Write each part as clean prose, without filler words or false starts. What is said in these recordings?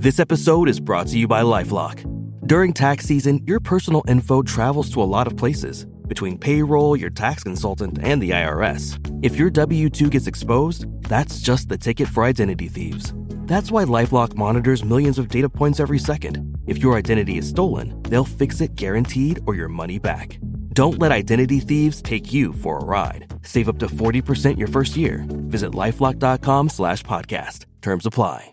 This episode is brought to you by LifeLock. During tax season, your personal info travels to a lot of places. Between payroll, your tax consultant, and the IRS. If your W-2 gets exposed, that's just the ticket for identity thieves. That's why LifeLock monitors millions of data points every second. If your identity is stolen, they'll fix it guaranteed or your money back. Don't let identity thieves take you for a ride. Save up to 40% your first year. Visit LifeLock.com/podcast. Terms apply.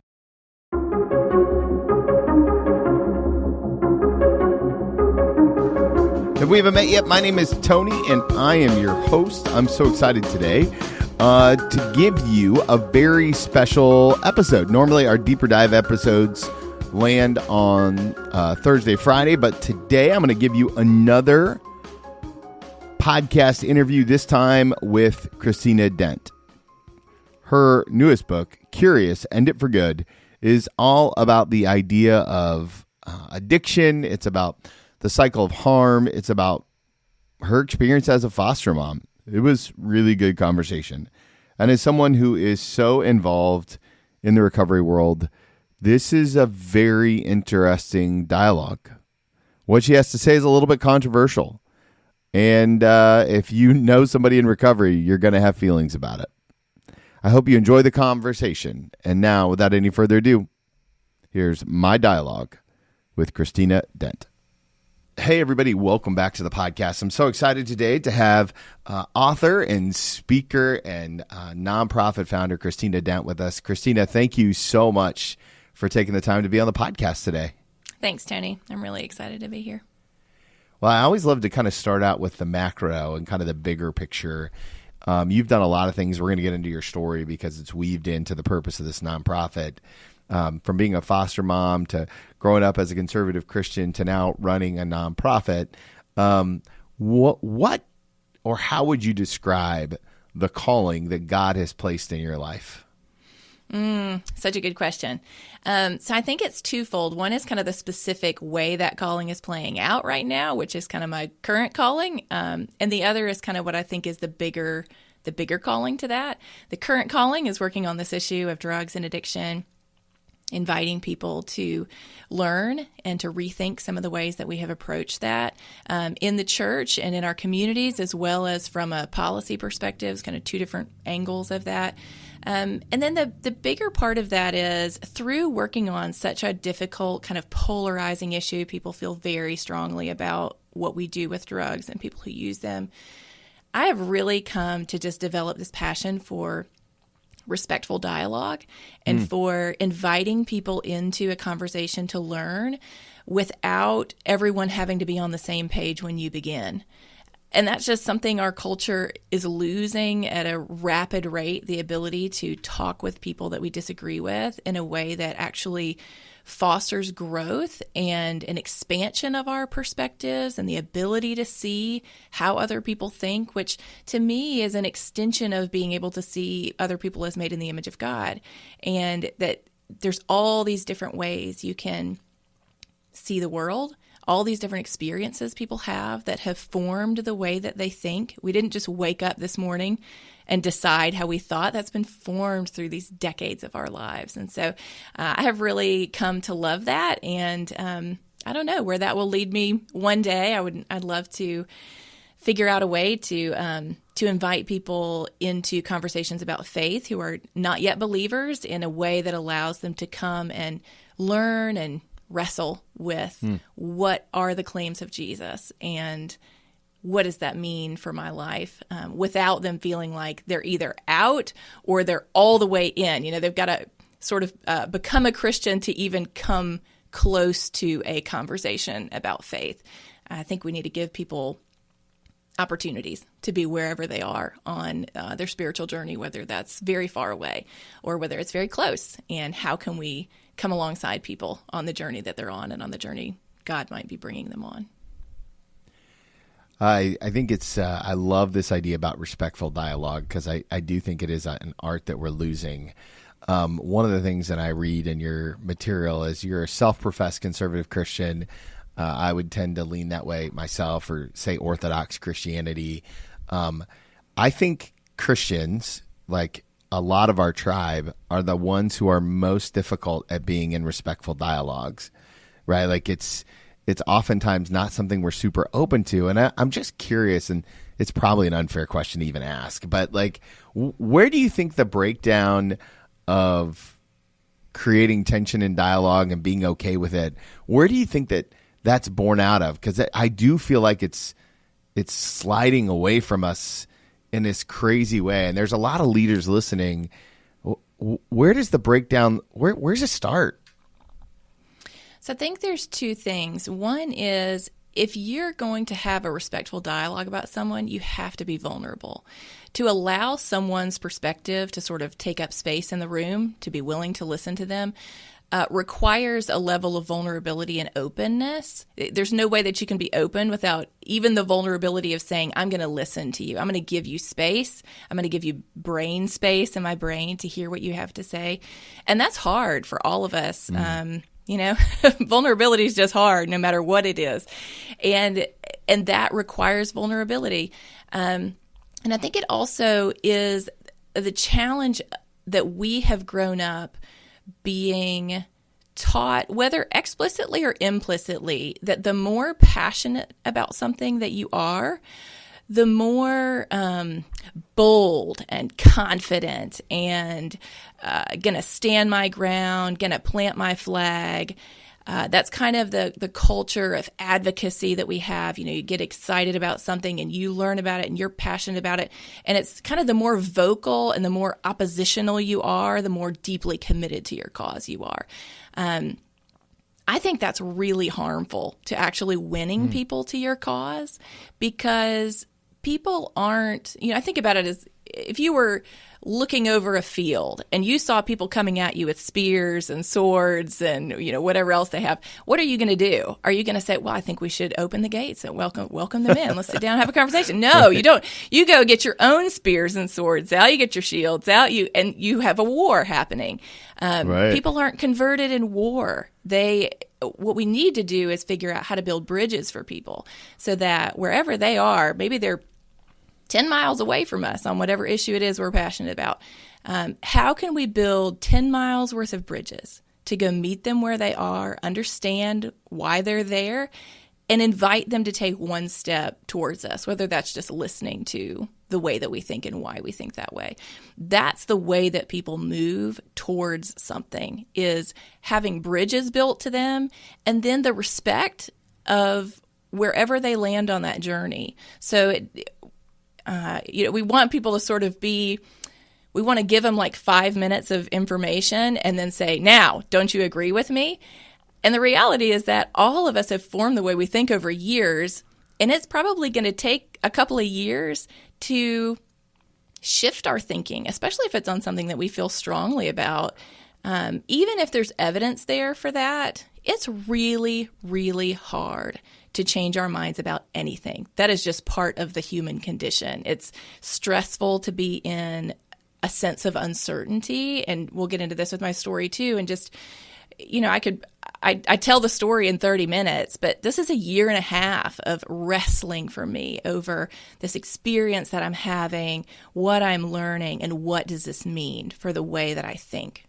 If we haven't met yet, my name is Tony, and I am your host. I'm so excited today to give you a very special episode. Normally, our deeper dive episodes land on Thursday, Friday, but today I'm going to give you another podcast interview, this time with Christina Dent. Her newest book, Curious, End It for Good, is all about the idea of addiction. It's about the cycle of harm. It's about her experience as a foster mom. It was really good conversation. And as someone who is so involved in the recovery world, this is a very interesting dialogue. What she has to say is a little bit controversial. And if you know somebody in recovery, you're going to have feelings about it. I hope you enjoy the conversation. And now, without any further ado, here's my dialogue with Christina Dent. Hey, everybody. Welcome back to the podcast. I'm so excited today to have author and speaker and nonprofit founder Christina Dent with us. Christina, thank you so much for taking the time to be on the podcast today. Thanks, Tony. I'm really excited to be here. Well, I always love to kind of start out with the macro and kind of the bigger picture. You've done a lot of things. We're going to get into your story because it's weaved into the purpose of this nonprofit. From being a foster mom to growing up as a conservative Christian to now running a nonprofit, what or how would you describe the calling that God has placed in your life? Such a good question. So I think it's twofold. One is kind of the specific way that calling is playing out right now, which is kind of my current calling. And the other is kind of what I think is the bigger calling to that. The current calling is working on this issue of drugs and addiction, inviting people to learn and to rethink some of the ways that we have approached that in the church and in our communities, as well as from a policy perspective, kind of two different angles of that. And then the bigger part of that is through working on such a difficult kind of polarizing issue, people feel very strongly about what we do with drugs and people who use them. I have really come to just develop this passion for respectful dialogue and for inviting people into a conversation to learn without everyone having to be on the same page when you begin. And that's just something our culture is losing at a rapid rate, the ability to talk with people that we disagree with in a way that actually fosters growth and an expansion of our perspectives and the ability to see how other people think, which to me is an extension of being able to see other people as made in the image of God. And that there's all these different ways you can see the world, all these different experiences people have that have formed the way that they think. We didn't just wake up this morning and decide how we thought. That's been formed through these decades of our lives. And so I have really come to love that. And I don't know where that will lead me one day. I'd love to figure out a way to invite people into conversations about faith who are not yet believers in a way that allows them to come and learn and wrestle with what are the claims of Jesus and what does that mean for my life, without them feeling like they're either out or they're all the way in. You know, they've got to sort of become a Christian to even come close to a conversation about faith. I think we need to give people opportunities to be wherever they are on their spiritual journey, whether that's very far away or whether it's very close. And how can we come alongside people on the journey that they're on and on the journey God might be bringing them on? I think it's, I love this idea about respectful dialogue because I do think it is an art that we're losing. One of the things that I read in your material is you're a self-professed conservative Christian. I would tend to lean that way myself, or say Orthodox Christianity. I think Christians, like a lot of our tribe are the ones who are most difficult at being in respectful dialogues, right? Like it's oftentimes not something we're super open to. And I'm just curious, and it's probably an unfair question to even ask, but like, where do you think the breakdown of creating tension in dialogue and being okay with it, where do you think that's born out of? Because I do feel like it's sliding away from us in this crazy way. And there's a lot of leaders listening. Where does the breakdown, where's it start? So I think there's two things. One is, if you're going to have a respectful dialogue about someone, you have to be vulnerable. To allow someone's perspective to sort of take up space in the room, to be willing to listen to them, requires a level of vulnerability and openness. There's no way that you can be open without even the vulnerability of saying, I'm going to listen to you. I'm going to give you space. I'm going to give you brain space in my brain to hear what you have to say. And that's hard for all of us. Vulnerability is just hard no matter what it is. And that requires vulnerability. And I think it also is the challenge that we have grown up being taught, whether explicitly or implicitly, that the more passionate about something that you are, the more bold and confident and going to stand my ground, going to plant my flag. That's kind of the culture of advocacy that we have. You get excited about something and you learn about it and you're passionate about it. And it's kind of the more vocal and the more oppositional you are, the more deeply committed to your cause you are. I think that's really harmful to actually winning people to your cause, because people aren't, I think about it as if you were looking over a field and you saw people coming at you with spears and swords and, whatever else they have, what are you going to do? Are you going to say, well, I think we should open the gates and welcome them in. Let's sit down and have a conversation. No, you don't. You go get your own spears and swords out. You get your shields out. And you have a war happening. Right. People aren't converted in war. What we need to do is figure out how to build bridges for people so that wherever they are, maybe they're 10 miles away from us on whatever issue it is we're passionate about. How can we build 10 miles worth of bridges to go meet them where they are, understand why they're there, and invite them to take one step towards us, whether that's just listening to the way that we think and why we think that way. That's the way that people move towards something, is having bridges built to them, and then the respect of wherever they land on that journey. So we want people to sort of we want to give them like 5 minutes of information and then say, now, don't you agree with me? And the reality is that all of us have formed the way we think over years, and it's probably going to take a couple of years to shift our thinking, especially if it's on something that we feel strongly about. Even if there's evidence there for that, it's really, really hard to change our minds about anything. That is just part of the human condition. It's stressful to be in a sense of uncertainty, and we'll get into this with my story too. And just, I tell the story in 30 minutes, but this is a year and a half of wrestling for me over this experience that I'm having, what I'm learning, and what does this mean for the way that I think.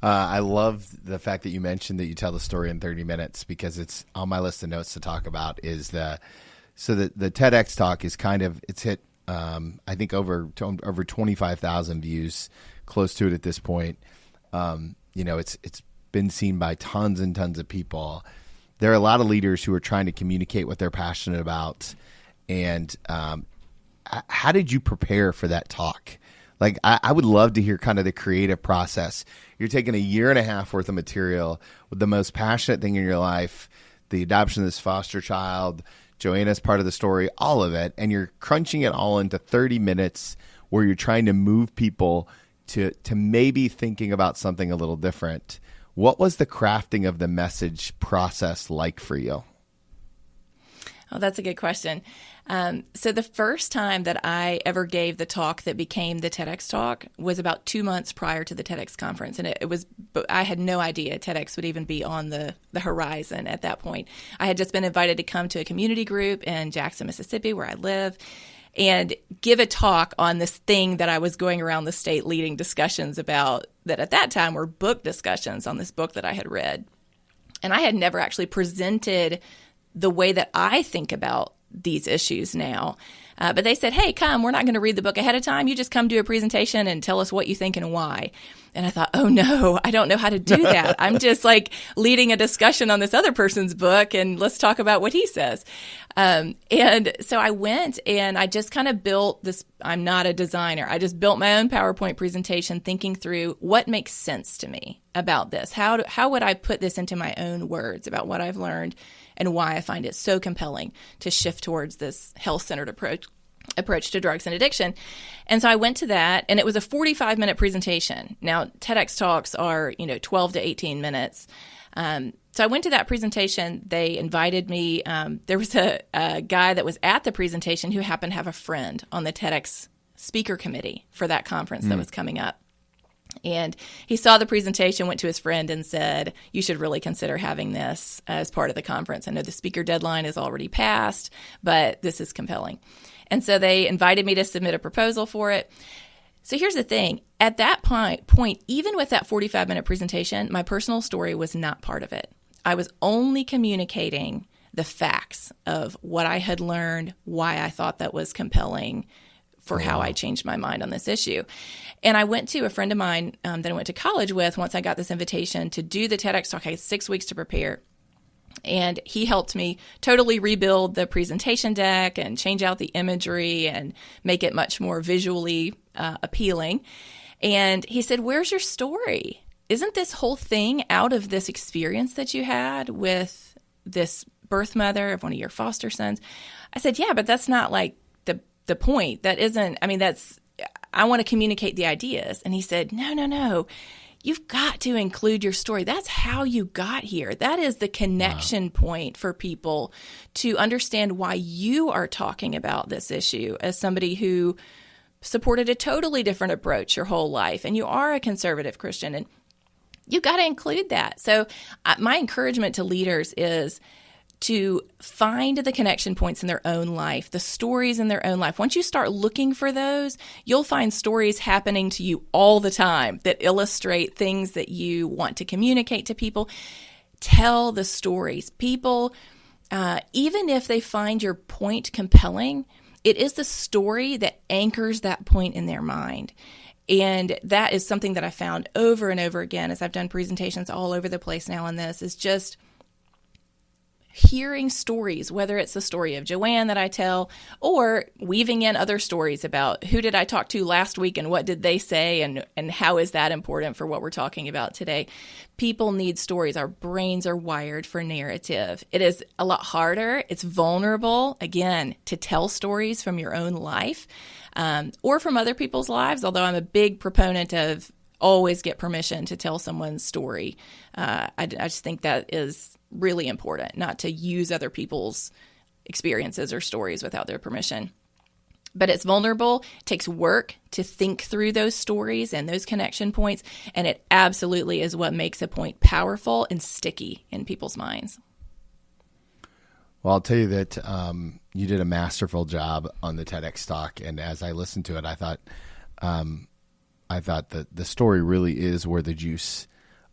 I love the fact that you mentioned that you tell the story in 30 minutes, because it's on my list of notes to talk about. The TEDx talk is it's hit, I think over 25,000 views, close to it at this point. It's been seen by tons and tons of people. There are a lot of leaders who are trying to communicate what they're passionate about. And how did you prepare for that talk? Like, I would love to hear kind of the creative process. You're taking a year and a half worth of material with the most passionate thing in your life, the adoption of this foster child, Joanna's part of the story, all of it, and you're crunching it all into 30 minutes where you're trying to move people to maybe thinking about something a little different. What was the crafting of the message process like for you? Oh, that's a good question. So the first time that I ever gave the talk that became the TEDx talk was about 2 months prior to the TEDx conference. And I had no idea TEDx would even be on the horizon at that point. I had just been invited to come to a community group in Jackson, Mississippi, where I live. and give a talk on this thing that I was going around the state leading discussions about, that at that time were book discussions on this book that I had read. And I had never actually presented the way that I think about these issues now. But they said, hey, come, we're not going to read the book ahead of time. You just come do a presentation and tell us what you think and why. And I thought, oh no, I don't know how to do that. I'm just like leading a discussion on this other person's book, and let's talk about what he says. And so I went and I just kind of built this. I'm not a designer. I just built my own PowerPoint presentation, thinking through what makes sense to me about this. How would I put this into my own words about what I've learned and why I find it so compelling to shift towards this health-centered approach to drugs and addiction. And so I went to that, and it was a 45-minute presentation. Now, TEDx talks are, 12 to 18 minutes. So I went to that presentation. They invited me. There was a guy that was at the presentation who happened to have a friend on the TEDx speaker committee for that conference that was coming up. And he saw the presentation, went to his friend and said, you should really consider having this as part of the conference. I know the speaker deadline is already passed, but this is compelling. And so they invited me to submit a proposal for it. So here's the thing. At that point, even with that 45-minute presentation, my personal story was not part of it. I was only communicating the facts of what I had learned, why I thought that was compelling, for how I changed my mind on this issue. And I went to a friend of mine that I went to college with once I got this invitation to do the TEDx talk. I had 6 weeks to prepare. And he helped me totally rebuild the presentation deck and change out the imagery and make it much more visually appealing. And he said, where's your story? Isn't this whole thing out of this experience that you had with this birth mother of one of your foster sons? I said, yeah, but that's not like the point. That isn't, I want to communicate the ideas. And he said, no. You've got to include your story. That's how you got here. That is the connection point for people to understand why you are talking about this issue as somebody who supported a totally different approach your whole life, and you are a conservative Christian, and you've got to include that. So my encouragement to leaders is to find the connection points in their own life, the stories in their own life. Once you start looking for those, you'll find stories happening to you all the time that illustrate things that you want to communicate to people. Tell the stories. People, even if they find your point compelling, it is the story that anchors that point in their mind. And that is something that I found over and over again as I've done presentations all over the place now on this, is just hearing stories, whether it's the story of Joanne that I tell, or weaving in other stories about who did I talk to last week and what did they say, and how is that important for what we're talking about today. People need stories. Our brains are wired for narrative. It is a lot harder. It's vulnerable, again, to tell stories from your own life or from other people's lives, although I'm a big proponent of always get permission to tell someone's story. I just think that is really important, not to use other people's experiences or stories without their permission. But it's vulnerable. It takes work to think through those stories and those connection points, and it absolutely is what makes a point powerful and sticky in people's minds. Well, I'll tell you that you did a masterful job on the TEDx talk, and as I listened to it, I thought that the story really is where the juice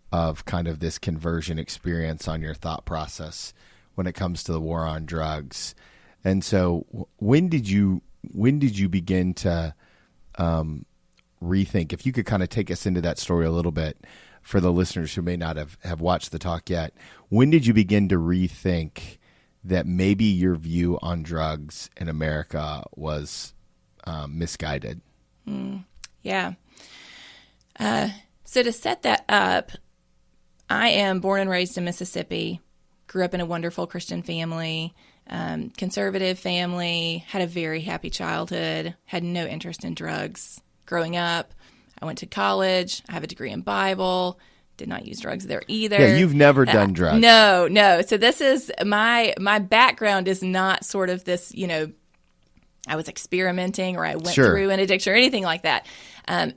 of kind of this conversion experience on your thought process when it comes to the war on drugs. And so when did you begin to rethink, if you could kind of take us into that story a little bit for the listeners who may not have watched the talk yet, when did you begin to rethink that maybe your view on drugs in America was misguided? Yeah. So to set that up, I am born and raised in Mississippi, grew up in a wonderful Christian family, conservative family, had a very happy childhood, had no interest in drugs growing up. I went to college. I have a degree in Bible. Did not use drugs there either. Yeah, you've never done drugs. No. So this is my background is not sort of this, I was experimenting or I went through an addiction or anything like that.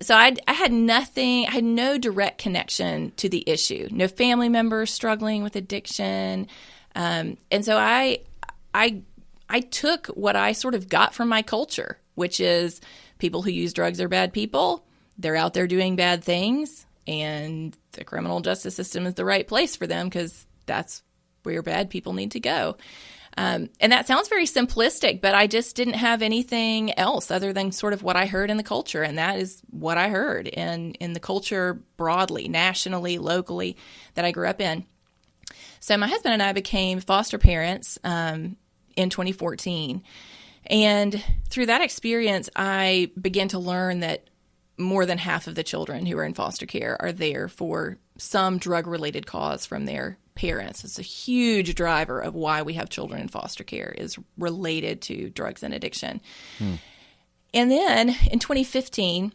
So I had nothing, I had no direct connection to the issue. No family members struggling with addiction. And so I I took what I sort of got from my culture, which is people who use drugs are bad people. They're out there doing bad things, and the criminal justice system is the right place for them because that's where bad people need to go. And that sounds very simplistic, but I just didn't have anything else other than sort of what I heard in the culture. And that is what I heard in the culture broadly, nationally, locally, that I grew up in. So my husband and I became foster parents in 2014. And through that experience, I began to learn that more than half of the children who are in foster care are there for some drug-related cause from their parents. It's a huge driver of why we have children in foster care is related to drugs and addiction. And then in 2015,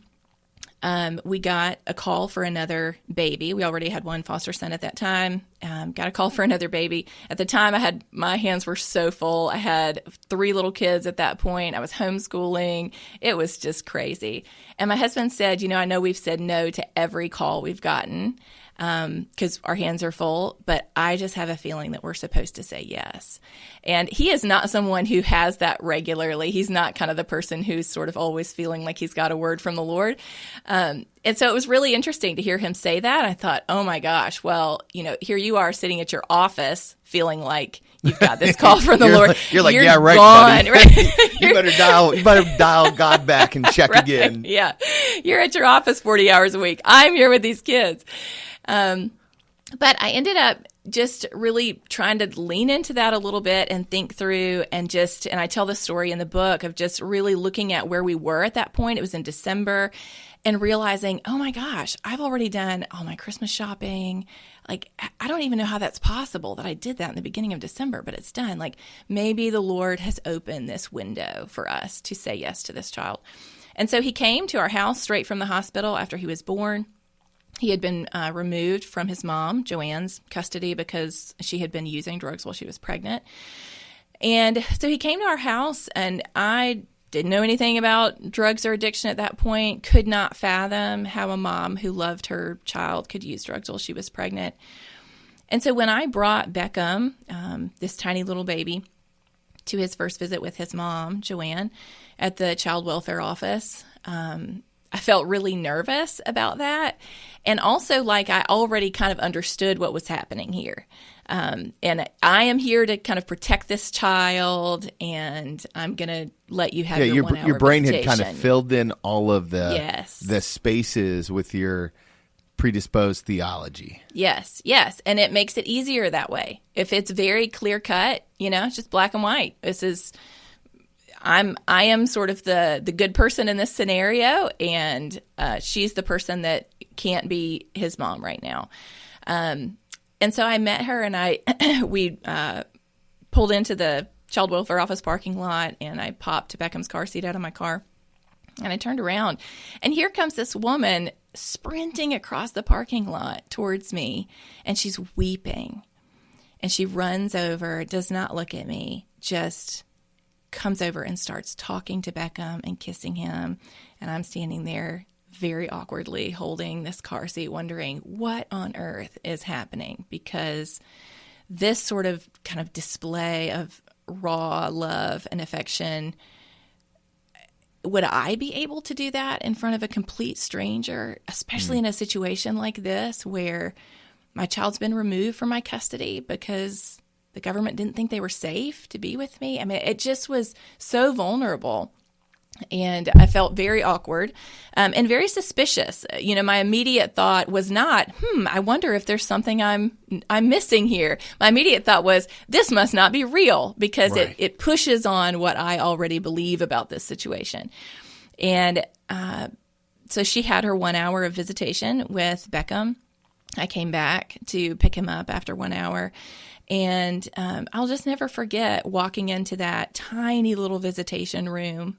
we got a call for another baby. We already had one foster son at that time. Got a call for another baby. At the time, my hands were so full. I had 3 little kids at that point. I was homeschooling. It was just crazy. And my husband said, I know we've said no to every call we've gotten because our hands are full, but I just have a feeling that we're supposed to say yes. And he is not someone who has that regularly. He's not kind of the person who's sort of always feeling like he's got a word from the Lord. And so it was really interesting to hear him say that. I thought, oh my gosh, well, here you are sitting at your office feeling like you've got this call from the Lord. You're like, yeah, right, gone, buddy. Right? You better dial God back and check again. Yeah. You're at your office 40 hours a week. I'm here with these kids. But I ended up just really trying to lean into that a little bit and think through and I tell the story in the book of just really looking at where we were at that point. It was in December and realizing, oh my gosh, I've already done all my Christmas shopping. Like, I don't even know how that's possible that I did that in the beginning of December, but it's done. Like, maybe the Lord has opened this window for us to say yes to this child. And so he came to our house straight from the hospital after he was born. He had been removed from his mom, Joanne's, custody because she had been using drugs while she was pregnant. And so he came to our house, and I didn't know anything about drugs or addiction at that point, could not fathom how a mom who loved her child could use drugs while she was pregnant. And so when I brought Beckham, this tiny little baby, to his first visit with his mom, Joanne, at the child welfare office, I felt really nervous about that. And also like I already kind of understood what was happening here. And I am here to kind of protect this child, and I'm going to let you have your 1 hour your brain visitation. had kind of filled in all of the spaces with your predisposed theology. Yes. And it makes it easier that way. If it's very clear cut, it's just black and white. I am sort of the good person in this scenario, and she's the person that can't be his mom right now. And so I met her, and we pulled into the child welfare office parking lot, and I popped Beckham's car seat out of my car, and I turned around, and here comes this woman sprinting across the parking lot towards me, and she's weeping, and she runs over, does not look at me, just comes over and starts talking to Beckham and kissing him, and I'm standing there very awkwardly holding this car seat wondering what on earth is happening, because this sort of kind of display of raw love and affection, would I be able to do that in front of a complete stranger, especially in a situation like this where my child's been removed from my custody because the government didn't think they were safe to be with me? I mean, it just was so vulnerable. And I felt very awkward and very suspicious. My immediate thought was not, I wonder if there's something I'm missing here. My immediate thought was, this must not be real, because right. it pushes on what I already believe about this situation. And so she had her 1 hour of visitation with Beckham. I came back to pick him up after 1 hour. And I'll just never forget walking into that tiny little visitation room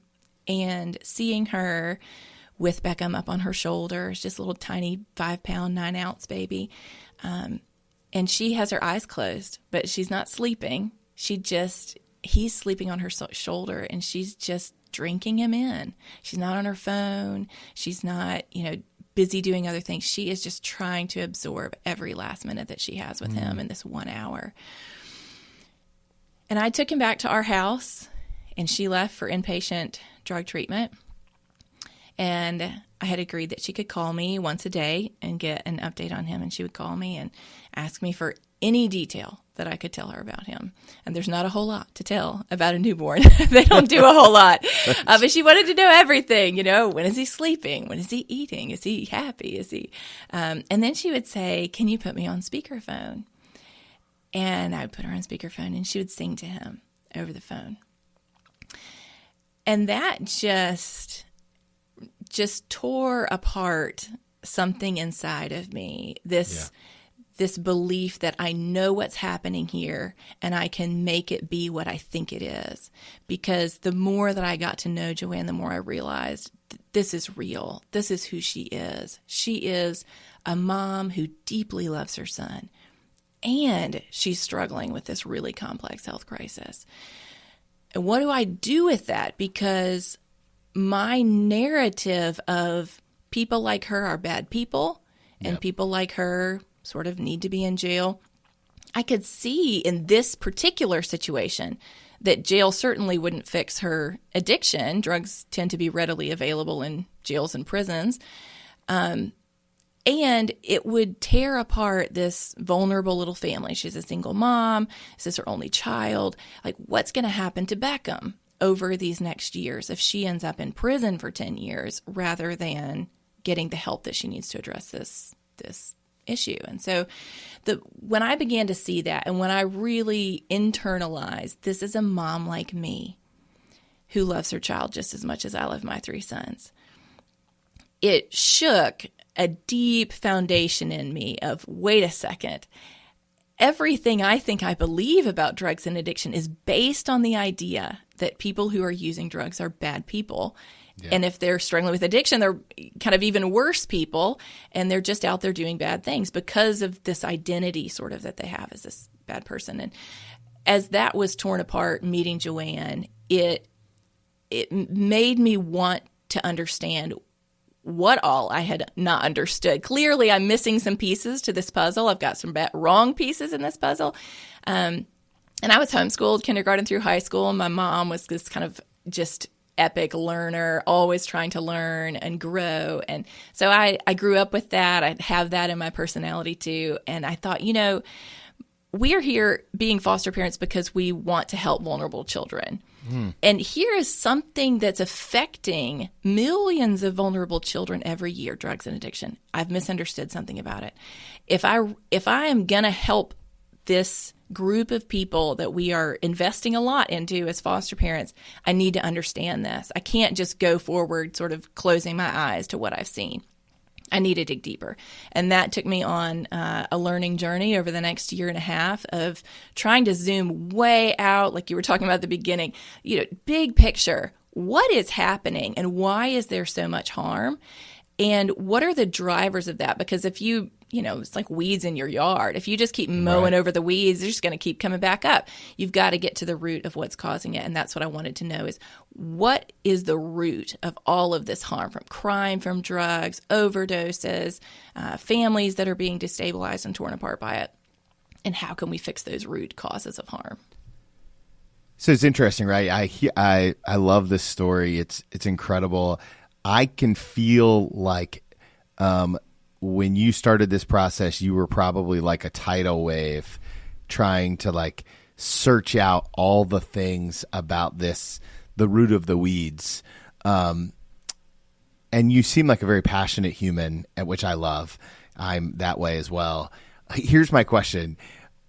and seeing her with Beckham up on her shoulders, just a little tiny 5-pound, 9-ounce baby. And she has her eyes closed, but she's not sleeping. He's sleeping on her shoulder, and she's just drinking him in. She's not on her phone. She's not, busy doing other things. She is just trying to absorb every last minute that she has with him in this 1 hour. And I took him back to our house, and she left for inpatient drug treatment. And I had agreed that she could call me once a day and get an update on him. And she would call me and ask me for any detail that I could tell her about him. And there's not a whole lot to tell about a newborn. They don't do a whole lot. But she wanted to know everything, when is he sleeping? When is he eating? Is he happy? And then she would say, can you put me on speakerphone? And I would put her on speakerphone, and she would sing to him over the phone. And that just tore apart something inside of me. This belief that I know what's happening here, and I can make it be what I think it is. Because the more that I got to know Joanne, the more I realized this is real. This is who she is. She is a mom who deeply loves her son. And she's struggling with this really complex health crisis. And what do I do with that? Because my narrative of people like her are bad people, and people like her sort of need to be in jail. I could see in this particular situation that jail certainly wouldn't fix her addiction. Drugs tend to be readily available in jails and prisons. And it would tear apart this vulnerable little family. She's a single mom. This is her only child. Like, what's going to happen to Beckham over these next years if she ends up in prison for 10 years rather than getting the help that she needs to address this issue? And so when I began to see that, and when I really internalized, this is a mom like me who loves her child just as much as I love my 3 sons, it shook a deep foundation in me of, wait a second, everything I think I believe about drugs and addiction is based on the idea that people who are using drugs are bad people. Yeah. And if they're struggling with addiction, they're kind of even worse people, and they're just out there doing bad things because of this identity sort of that they have as this bad person. And as that was torn apart, meeting Joanne, it made me want to understand what all I had not understood. Clearly, I'm missing some pieces to this puzzle. I've got some wrong pieces in this puzzle. And I was homeschooled kindergarten through high school. My mom was this kind of just epic learner, always trying to learn and grow. And so I grew up with that. I have that in my personality too. And I thought, we are here being foster parents because we want to help vulnerable children. And here is something that's affecting millions of vulnerable children every year, drugs and addiction. I've misunderstood something about it. If I am going to help this group of people that we are investing a lot into as foster parents, I need to understand this. I can't just go forward sort of closing my eyes to what I've seen. I need to dig deeper. And that took me on a learning journey over the next year and a half of trying to zoom way out, like you were talking about at the beginning, big picture. What is happening and why is there so much harm? And what are the drivers of that? Because if it's like weeds in your yard. If you just keep mowing over the weeds, they're just going to keep coming back up. You've got to get to the root of what's causing it. And that's what I wanted to know is, what is the root of all of this harm, from crime, from drugs, overdoses, families that are being destabilized and torn apart by it? And how can we fix those root causes of harm? So it's interesting, right? I love this story. It's incredible. I can feel like when you started this process, you were probably like a tidal wave trying to search out all the things about this, the root of the weeds. And you seem like a very passionate human, which I love. I'm that way as well. Here's my question.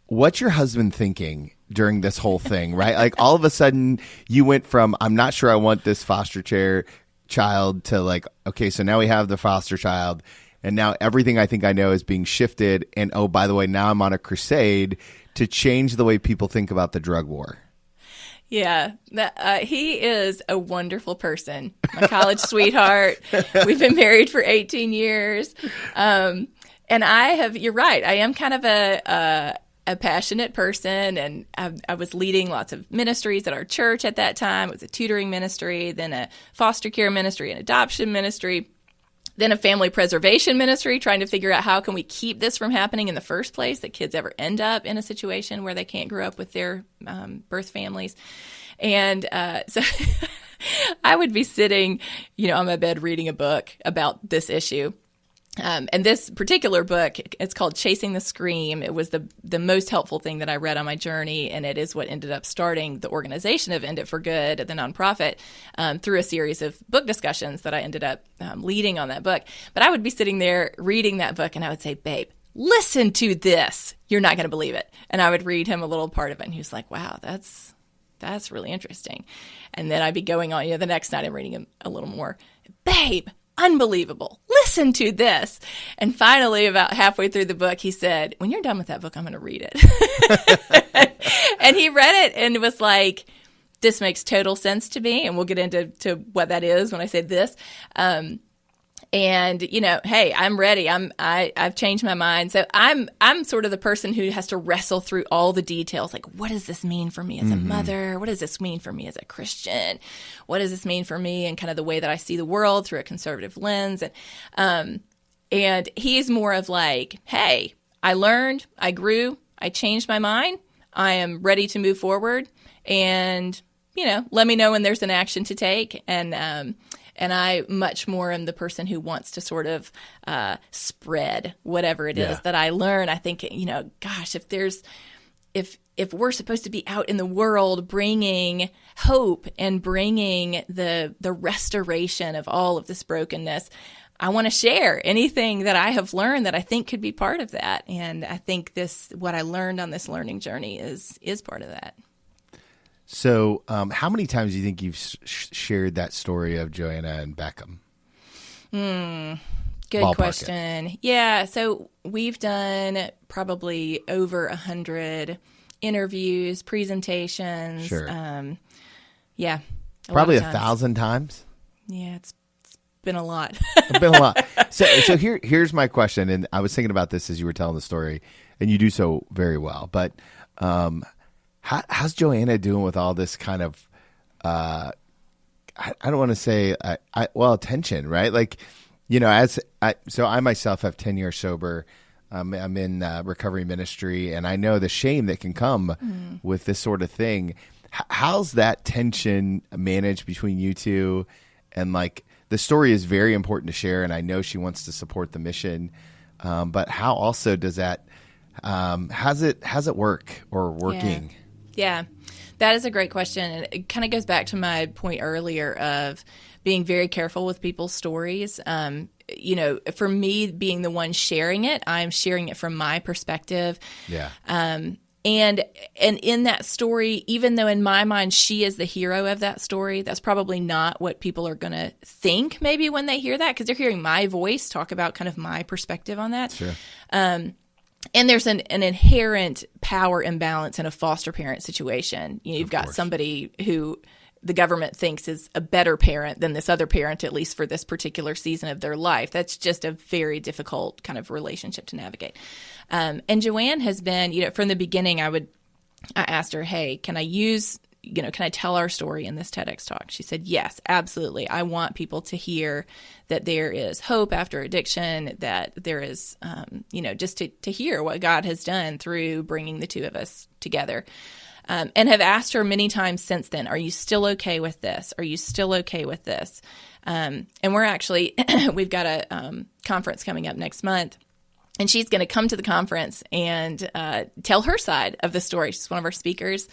What's your husband thinking during this whole thing, right? All of a sudden you went from, I'm not sure I want this foster care child, to okay, so now we have the foster child. And now everything I think I know is being shifted. And, oh, by the way, now I'm on a crusade to change the way people think about the drug war. Yeah, he is a wonderful person. My college sweetheart. We've been married for 18 years. And you're right, I am kind of a passionate person. And I was leading lots of ministries at our church at that time. It was a tutoring ministry, then a foster care ministry, an adoption ministry. then a family preservation ministry trying to figure out how can we keep this from happening in the first place, that kids ever end up in a situation where they can't grow up with their birth families. And so I would be sitting, on my bed reading a book about this issue. And this particular book, it's called Chasing the Scream. It was the most helpful thing that I read on my journey, and it is what ended up starting the organization of End It for Good, the nonprofit, through a series of book discussions that I ended up leading on that book. But I would be sitting there reading that book, and I would say, babe, listen to this. You're not going to believe it. And I would read him a little part of it, and he was like, wow, that's really interesting. And then I'd be going on, the next night I'm reading him a little more. Babe, unbelievable. Listen to this. And finally, about halfway through the book, he said, when you're done with that book, I'm going to read it. And he read it and was like, this makes total sense to me. And we'll get into what that is when I say this. And, hey, I'm ready. I've changed my mind. So I'm sort of the person who has to wrestle through all the details. Like, what does this mean for me as a mother? What does this mean for me as a Christian? What does this mean for me and kind of the way that I see the world through a conservative lens? And he's more of like, hey, I learned, I grew, I changed my mind. I am ready to move forward. And, let me know when there's an action to take. And I much more am the person who wants to sort of spread whatever it is that I learn. I think, gosh, if we're supposed to be out in the world bringing hope and bringing the restoration of all of this brokenness, I want to share anything that I have learned that I think could be part of that. And I think what I learned on this learning journey is part of that. So how many times do you think you've shared that story of Joanna and Beckham? Good Ballpark question. It. Yeah, so we've done probably over 100 interviews, presentations. Sure. Yeah. Probably 1,000 times? Yeah, it's been a lot. It's been a lot. So here's my question, and I was thinking about this as you were telling the story, and you do so very well, but how's Joanna doing with all this kind of, I don't want to say, attention, right? Like, so I myself have 10 years sober. I'm in recovery ministry, and I know the shame that can come with this sort of thing. How's that tension managed between you two? And like, the story is very important to share, and I know she wants to support the mission. But how also does that, how's it work or working? Yeah, that is a great question. And it kind of goes back to my point earlier of being very careful with people's stories. For me, being the one sharing it, I'm sharing it from my perspective. Yeah. And in that story, even though in my mind she is the hero of that story, that's probably not what people are going to think maybe when they hear that, because they're hearing my voice talk about kind of my perspective on that. Sure. And there's an inherent power imbalance in a foster parent situation. You've got somebody who the government thinks is a better parent than this other parent, at least for this particular season of their life. That's just a very difficult kind of relationship to navigate. And Joanne has been, from the beginning, I asked her, hey, can I tell our story in this TEDx talk? She said, yes, absolutely. I want people to hear that there is hope after addiction, that there is, just to hear what God has done through bringing the two of us together. And have asked her many times since then, are you still okay with this? Are you still okay with this? And we're actually, we've got a conference coming up next month. And she's going to come to the conference and tell her side of the story. She's one of our speakers.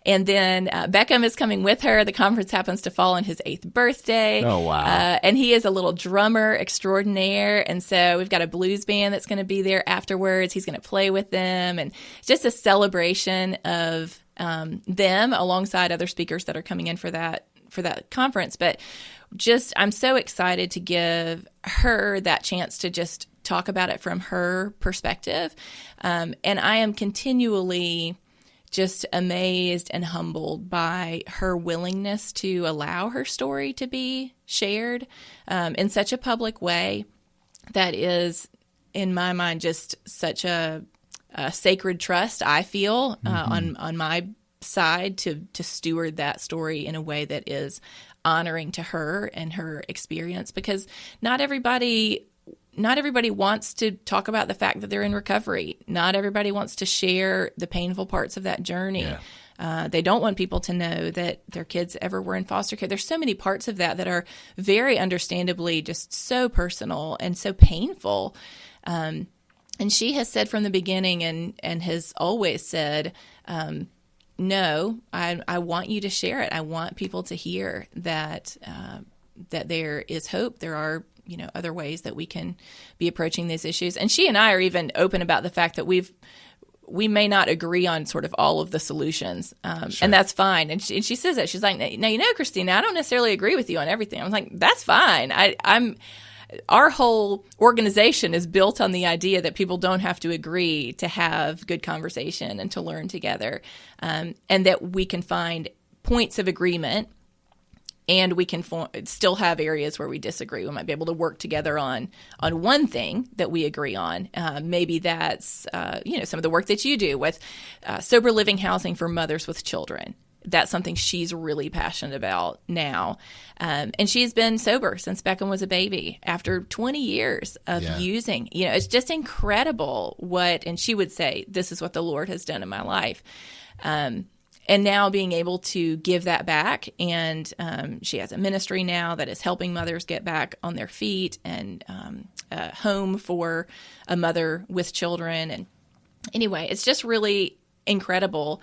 And then Beckham is coming with her. The conference happens to fall on his 8th birthday. Oh, wow. And he is a little drummer extraordinaire. And so we've got a blues band that's going to be there afterwards. He's going to play with them. And it's just a celebration of them alongside other speakers that are coming in for that conference. But I'm so excited to give her that chance to just talk about it from her perspective. And I am continually just amazed and humbled by her willingness to allow her story to be shared in such a public way that is, in my mind, just such a sacred trust, I feel, on my side to steward that story in a way that is honoring to her and her experience, because not everybody wants to talk about the fact that they're in recovery. Not everybody wants to share the painful parts of that journey. Yeah. They don't want people to know that their kids ever were in foster care. There's so many parts of that are very understandably just so personal and so painful. And she has said from the beginning and has always said, no, I want you to share it. I want people to hear that there is hope. There are other ways that we can be approaching these issues. And she and I are even open about the fact that we may not agree on sort of all of the solutions. Sure. And that's fine. And she says that. She's like, now, Christina, I don't necessarily agree with you on everything. I'm like, that's fine. Our whole organization is built on the idea that people don't have to agree to have good conversation and to learn together. And that we can find points of agreement. And we can still have areas where we disagree. We might be able to work together on one thing that we agree on. Maybe that's some of the work that you do with sober living housing for mothers with children. That's something she's really passionate about now. And she's been sober since Beckham was a baby after 20 years of using. It's just incredible and she would say, this is what the Lord has done in my life. And now being able to give that back. And she has a ministry now that is helping mothers get back on their feet, and a home for a mother with children. And anyway, it's just really incredible.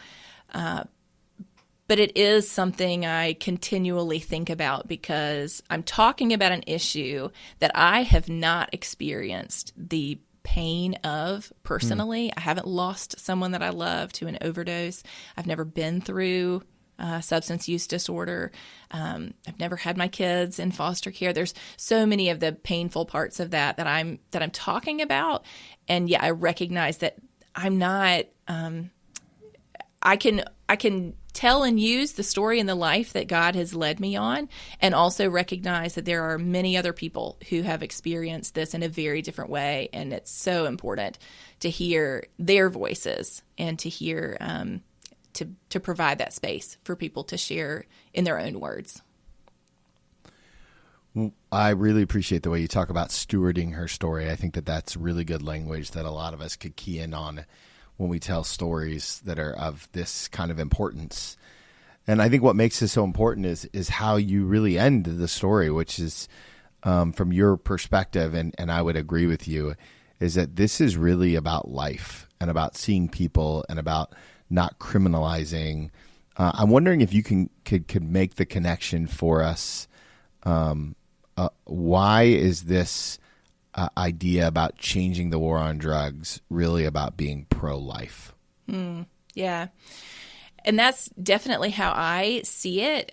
But it is something I continually think about, because I'm talking about an issue that I have not experienced the pain of personally. I haven't lost someone that I love to an overdose. I've never been through substance use disorder. I've never had my kids in foster care. There's so many of the painful parts of that I'm talking about. And I recognize that I'm not, I can tell and use the story and the life that God has led me on, and also recognize that there are many other people who have experienced this in a very different way. And it's so important to hear their voices and to hear, to provide that space for people to share in their own words. I really appreciate the way you talk about stewarding her story. I think that that's really good language that a lot of us could key in on when we tell stories that are of this kind of importance. And I think what makes this so important is how you really end the story, which is from your perspective, and I would agree with you, is that this is really about life and about seeing people and about not criminalizing. I'm wondering if you could make the connection for us. Why is this idea about changing the war on drugs really about being pro-life? Yeah. And that's definitely how I see it.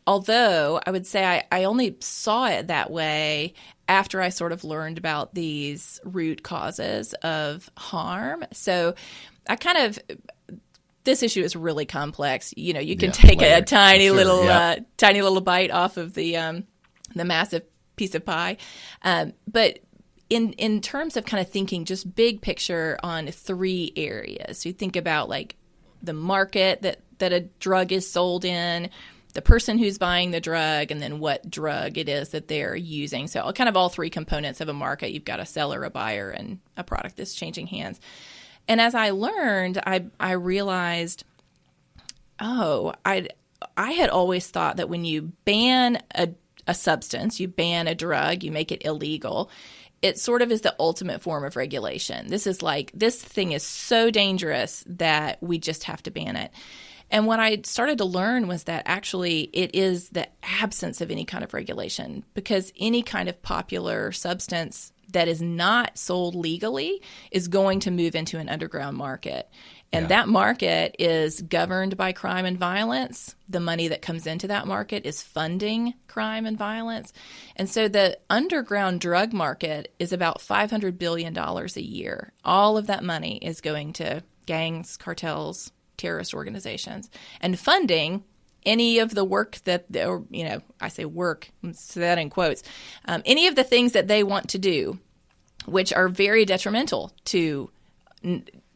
Although I would say I only saw it that way after I sort of learned about these root causes of harm. So this issue is really complex. You can take a tiny little bite off of the massive piece of pie. But in terms of kind of thinking just big picture on three areas, you think about like the market that a drug is sold in, the person who's buying the drug, and then what drug it is that they're using. So kind of all three components of a market. You've got a seller, a buyer, and a product that's changing hands. And as I learned, I realized, I had always thought that when you ban a substance, you ban a drug, you make it illegal, it sort of is the ultimate form of regulation. This is like, this thing is so dangerous that we just have to ban it. And what I started to learn was that actually it is the absence of any kind of regulation, because any kind of popular substance that is not sold legally is going to move into an underground market. And that market is governed by crime and violence. The money that comes into that market is funding crime and violence. And so the underground drug market is about $500 billion a year. All of that money is going to gangs, cartels, terrorist organizations, and funding any of the work that, I say work, say that in quotes, any of the things that they want to do, which are very detrimental to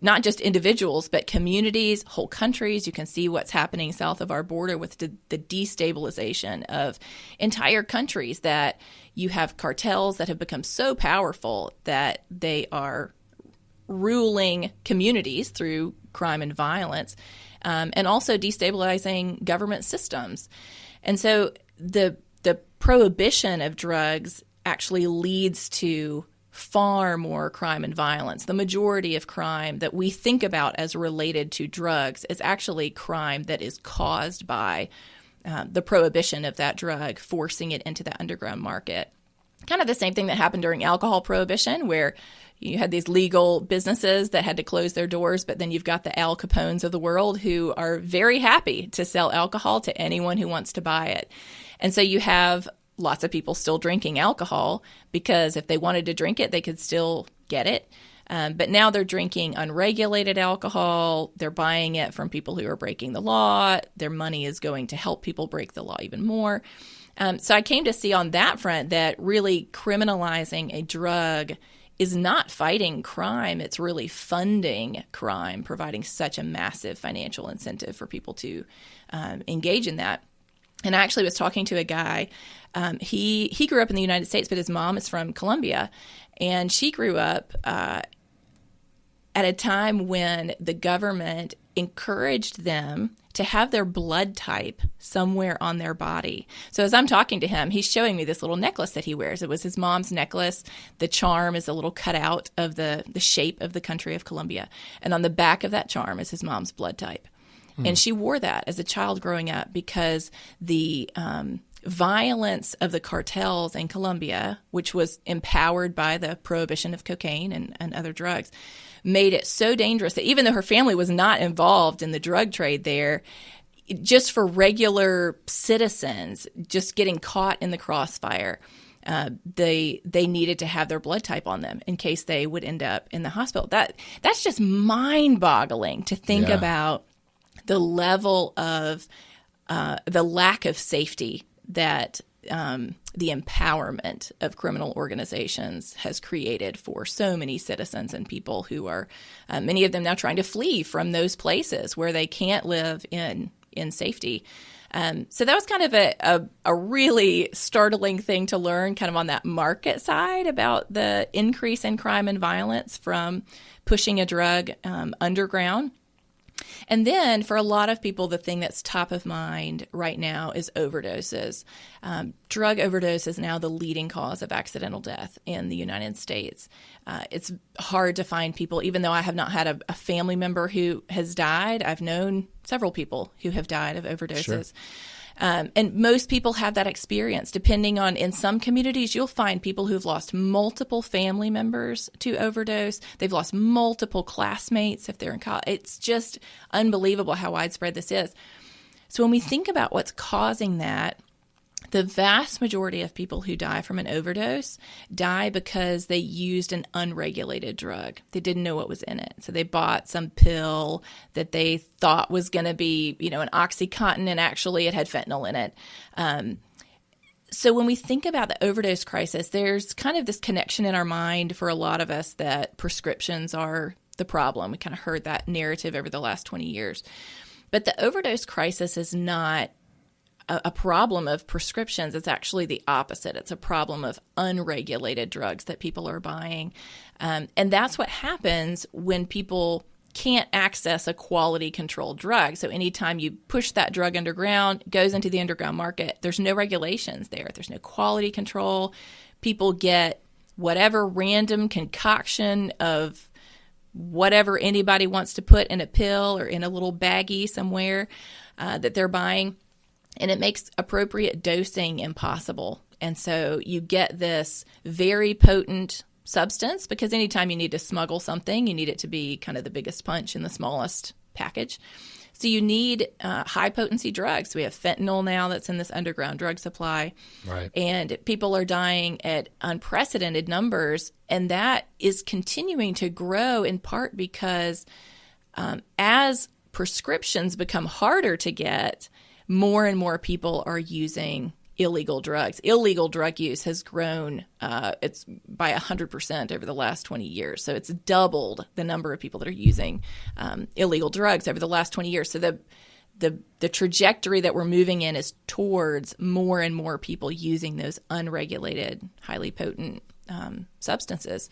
not just individuals, but communities, whole countries. You can see what's happening south of our border with the destabilization of entire countries, that you have cartels that have become so powerful that they are ruling communities through crime and violence, and also destabilizing government systems. And so the prohibition of drugs actually leads to far more crime and violence. The majority of crime that we think about as related to drugs is actually crime that is caused by the prohibition of that drug, forcing it into the underground market. Kind of the same thing that happened during alcohol prohibition, where you had these legal businesses that had to close their doors, but then you've got the Al Capones of the world who are very happy to sell alcohol to anyone who wants to buy it. And so you have lots of people still drinking alcohol because if they wanted to drink it, they could still get it. But now they're drinking unregulated alcohol. They're buying it from people who are breaking the law. Their money is going to help people break the law even more. So I came to see on that front that really criminalizing a drug is not fighting crime. It's really funding crime, providing such a massive financial incentive for people to engage in that. And I actually was talking to a guy. He grew up in the United States, but his mom is from Colombia. And she grew up at a time when the government encouraged them to have their blood type somewhere on their body. So as I'm talking to him, he's showing me this little necklace that he wears. It was his mom's necklace. The charm is a little cutout of the shape of the country of Colombia. And on the back of that charm is his mom's blood type. And she wore that as a child growing up because the violence of the cartels in Colombia, which was empowered by the prohibition of cocaine and other drugs, made it so dangerous that even though her family was not involved in the drug trade there, just for regular citizens just getting caught in the crossfire, they needed to have their blood type on them in case they would end up in the hospital. That's just mind-boggling to think about the level of the lack of safety that the empowerment of criminal organizations has created for so many citizens and people who are, many of them now trying to flee from those places where they can't live in safety. So that was kind of a really startling thing to learn kind of on that market side about the increase in crime and violence from pushing a drug underground. And then for a lot of people, the thing that's top of mind right now is overdoses. Drug overdose is now the leading cause of accidental death in the United States. It's hard to find people, even though I have not had a family member who has died. I've known several people who have died of overdoses. Sure. And most people have that experience. Depending on, in some communities, you'll find people who've lost multiple family members to overdose. They've lost multiple classmates if they're in college. It's just unbelievable how widespread this is. So when we think about what's causing that, the vast majority of people who die from an overdose die because they used an unregulated drug. They didn't know what was in it. So they bought some pill that they thought was going to be, an OxyContin, and actually it had fentanyl in it. So when we think about the overdose crisis, there's kind of this connection in our mind for a lot of us that prescriptions are the problem. We kind of heard that narrative over the last 20 years. But the overdose crisis is not a problem of prescriptions. It's actually the opposite. It's a problem of unregulated drugs that people are buying. And that's what happens when people can't access a quality controlled drug. So anytime you push that drug underground, it goes into the underground market, there's no regulations there. There's no quality control. People get whatever random concoction of whatever anybody wants to put in a pill or in a little baggie somewhere that they're buying. And it makes appropriate dosing impossible. And so you get this very potent substance because anytime you need to smuggle something, you need it to be kind of the biggest punch in the smallest package. So you need high potency drugs. We have fentanyl now that's in this underground drug supply. Right. And people are dying at unprecedented numbers. And that is continuing to grow in part because as prescriptions become harder to get, more and more people are using illegal drugs. Illegal drug use has grown it's by 100% over the last 20 years. So it's doubled the number of people that are using illegal drugs over the last 20 years. So the trajectory that we're moving in is towards more and more people using those unregulated, highly potent substances.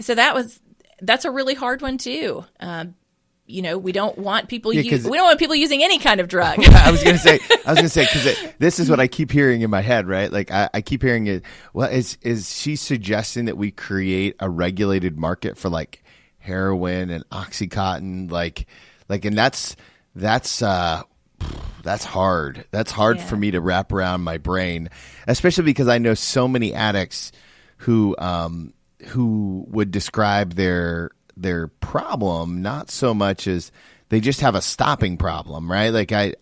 So that's a really hard one too. We don't want people. We don't want people using any kind of drug. I was gonna say because this is what I keep hearing in my head, right? Like I keep hearing it. Well, is she suggesting that we create a regulated market for like heroin and OxyContin, and that's hard. That's hard for me to wrap around my brain, especially because I know so many addicts who would describe their problem not so much as they just have a stopping problem, right? Like I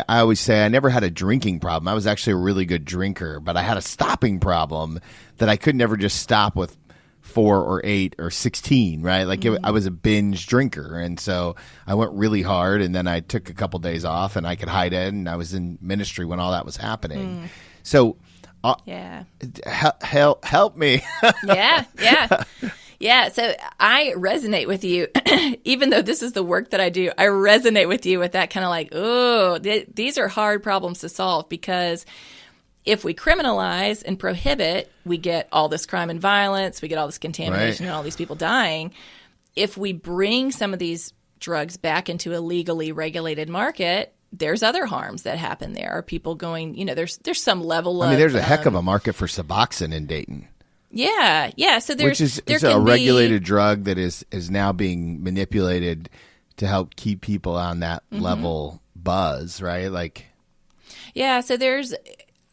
always say I never had a drinking problem. I was actually a really good drinker, but I had a stopping problem that I could never just stop with 4 or 8 or 16, right? Like I was a binge drinker. And so I went really hard, and then I took a couple days off and I could hide it. And I was in ministry when all that was happening. So help me. Yeah. So I resonate with you, even though this is the work that I do. I resonate with you with that kind of like, oh, these are hard problems to solve, because if we criminalize and prohibit, we get all this crime and violence, we get all this contamination and all these people dying. If we bring some of these drugs back into a legally regulated market, there's other harms that happen there. Are people going, there's some level of... there's a heck of a market for Suboxone in Dayton. Yeah. So which is a regulated drug that is now being manipulated to help keep people on that level buzz, right? So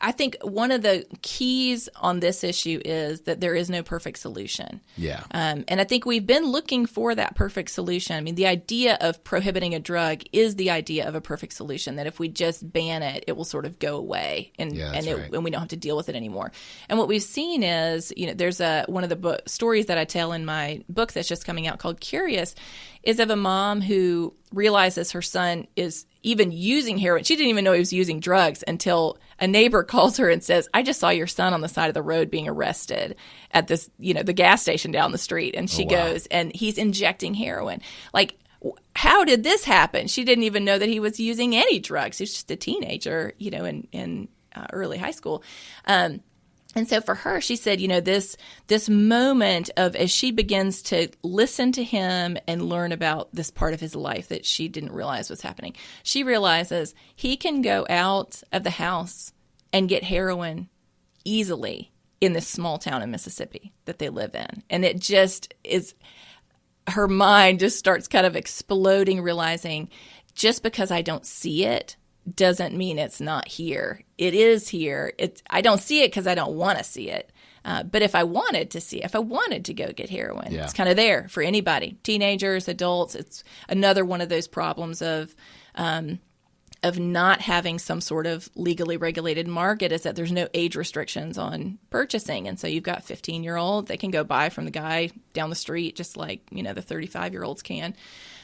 I think one of the keys on this issue is that there is no perfect solution. Yeah. And I think we've been looking for that perfect solution. The idea of prohibiting a drug is the idea of a perfect solution, that if we just ban it, it will sort of go away and we don't have to deal with it anymore. And what we've seen is, there's one of the stories that I tell in my book that's just coming out called Curious, is of a mom who realizes her son is even using heroin. She didn't even know he was using drugs until a neighbor calls her and says, I just saw your son on the side of the road being arrested at this, the gas station down the street. And she goes, and he's injecting heroin. Like, how did this happen? She didn't even know that he was using any drugs. He was just a teenager, in early high school. And so for her, she said, this moment of, as she begins to listen to him and learn about this part of his life that she didn't realize was happening, she realizes he can go out of the house and get heroin easily in this small town in Mississippi that they live in. And it just is, her mind just starts kind of exploding, realizing just because I don't see it doesn't mean it's not here. It is here. I don't see it because I don't want to see it. But if I wanted to see it, if I wanted to go get heroin, it's kind of there for anybody, teenagers, adults. It's another one of those problems of not having some sort of legally regulated market, is that there's no age restrictions on purchasing. And so you've got 15-year-olds, they can go buy from the guy down the street just like, the 35-year-olds can.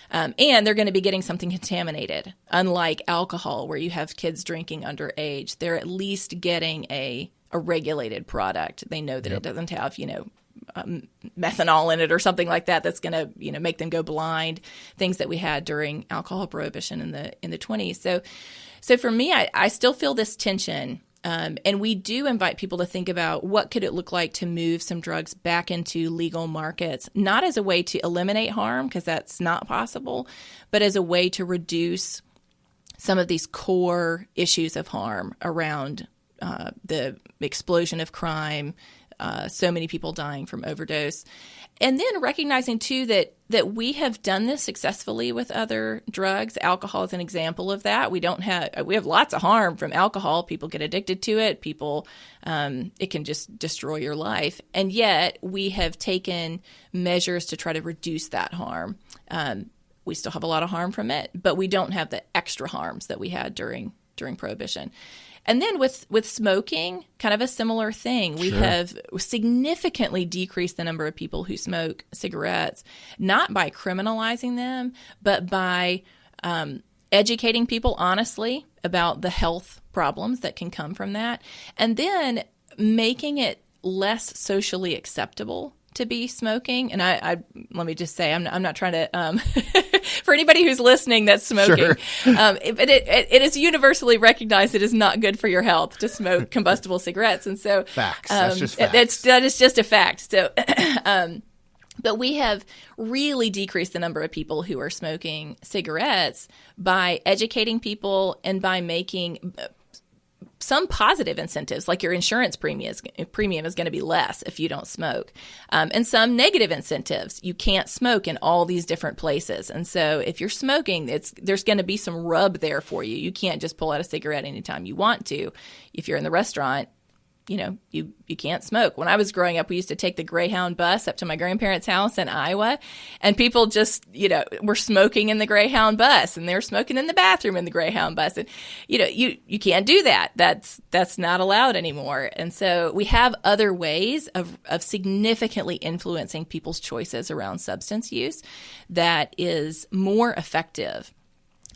And they're going to be getting something contaminated. Unlike alcohol, where you have kids drinking underage, they're at least getting a regulated product. They know that it doesn't have, methanol in it or something like that that's going to, make them go blind. Things that we had during alcohol prohibition in the 20s. So for me, I still feel this tension. And we do invite people to think about what could it look like to move some drugs back into legal markets, not as a way to eliminate harm, because that's not possible, but as a way to reduce some of these core issues of harm around the explosion of crime, so many people dying from overdose. And then recognizing, too, that we have done this successfully with other drugs. Alcohol is an example of that. We have lots of harm from alcohol. People get addicted to it. It can just destroy your life. And yet we have taken measures to try to reduce that harm. We still have a lot of harm from it, but we don't have the extra harms that we had during Prohibition. And then with smoking, kind of a similar thing. We have significantly decreased the number of people who smoke cigarettes, not by criminalizing them, but by educating people honestly about the health problems that can come from that, and then making it less socially acceptable to be smoking. And I let me just say, I'm not trying to, for anybody who's listening that's smoking, but it is universally recognized it is not good for your health to smoke combustible cigarettes. And so facts. That's just facts. That is just a fact. So, but we have really decreased the number of people who are smoking cigarettes by educating people and by making some positive incentives, like your insurance premium is going to be less if you don't smoke, and some negative incentives. You can't smoke in all these different places, and so if you're smoking, there's going to be some rub there for you. You can't just pull out a cigarette anytime you want to. If you're in the restaurant, you can't smoke. When I was growing up, we used to take the Greyhound bus up to my grandparents' house in Iowa, and people just, were smoking in the Greyhound bus, and they were smoking in the bathroom in the Greyhound bus. And, you can't do that. That's not allowed anymore. And so we have other ways of significantly influencing people's choices around substance use that is more effective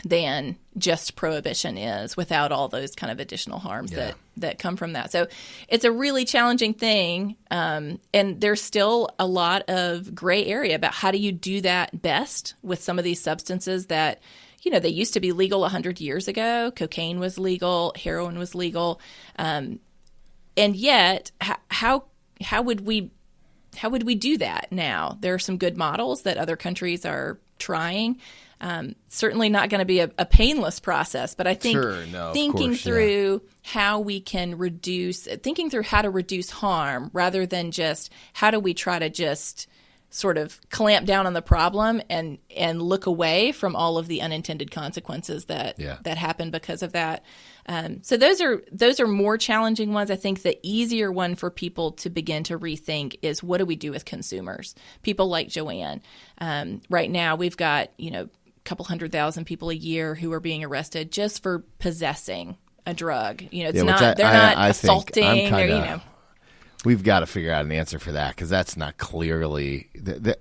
than just prohibition is, without all those kind of additional harms that come from that. So it's a really challenging thing, and there's still a lot of gray area about how do you do that best with some of these substances that, they used to be legal 100 years ago. Cocaine was legal, heroin was legal, and yet how would we do that now? There are some good models that other countries are trying. Certainly not going to be a painless process, but I think thinking through how we can thinking through how to reduce harm rather than just how do we try to just sort of clamp down on the problem and look away from all of the unintended consequences that happen because of that. So those are more challenging ones. I think the easier one for people to begin to rethink is, what do we do with consumers? People like Joanne. Right now we've got, couple 100,000 people a year who are being arrested just for possessing a drug. They're not assaulting. We've got to figure out an answer for that, because that's not clearly